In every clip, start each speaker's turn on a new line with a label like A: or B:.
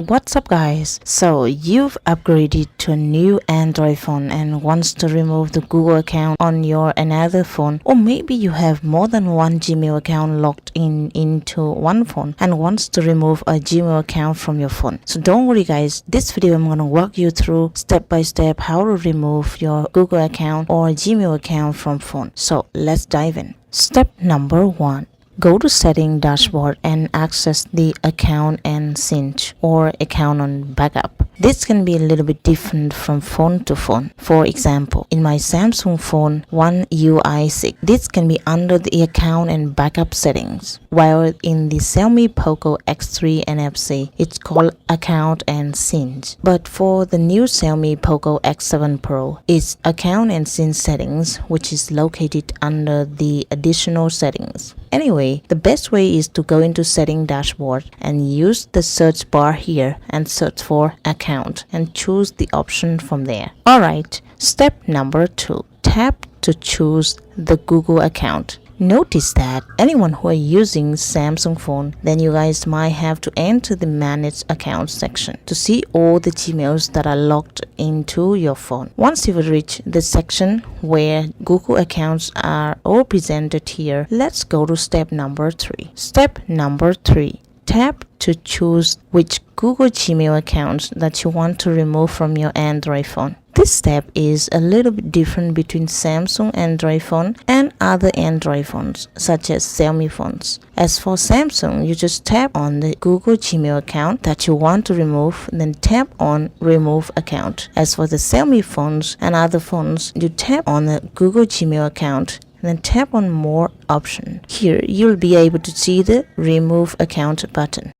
A: What's up guys? So you've upgraded to a new Android phone and wants to remove the Google account on your another phone, or maybe you have more than one Gmail account logged into one phone and wants to remove a Gmail account from your phone. So don't worry guys, this video I'm going to walk you through step by step how to remove your Google account or Gmail account from phone. So let's dive in. Step number 1. Go to Setting Dashboard and access the Account and Sync or Account on Backup. This can be a little bit different from phone to phone. For example, in my Samsung phone One UI 6, this can be under the Account and Backup settings, while in the Xiaomi Poco X3 NFC, it's called Account and Sync. But for the new Xiaomi Poco X7 Pro, it's Account and Sync settings, which is located under the additional settings. Anyway, the best way is to go into Setting Dashboard and use the search bar here and search for Account and choose the option from there. Alright, step number 2. Tap to choose the Google account. Notice that anyone who are using Samsung phone, then you guys might have to enter the Manage Account section to see all the Gmails that are logged into your phone. Once you've reached the section where Google accounts are all presented here, let's go to step number 3. Step number 3. Tap to choose which Google Gmail accounts that you want to remove from your Android phone. This step is a little bit different between Samsung Android phone and other Android phones such as Xiaomi phones. As for Samsung, you just tap on the Google Gmail account that you want to remove, then tap on Remove Account. As for the Xiaomi phones and other phones, you tap on the Google Gmail account, then tap on More option. Here you'll be able to see the Remove Account button.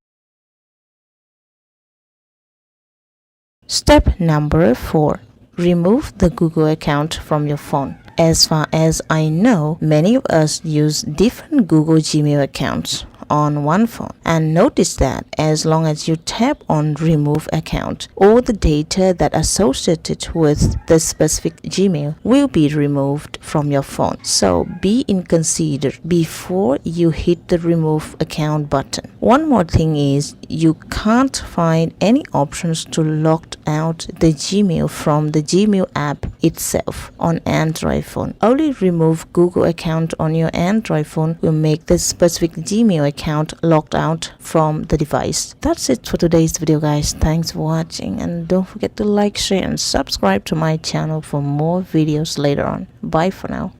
A: Step number 4. Remove the Google account from your phone. As far as I know, many of us use different Google Gmail accounts on one phone, and notice that as long as you tap on Remove Account, all the data that associated with the specific Gmail will be removed from your phone. So be inconsiderate before you hit the Remove Account button. One more thing is you can't find any options to log out the Gmail from the Gmail app itself on Android phone. Only Remove Google account on your Android phone will make the specific Gmail account logged out from the device. That's it for today's video guys. Thanks for watching, and don't forget to like, share and subscribe to my channel for more videos later on. Bye for now.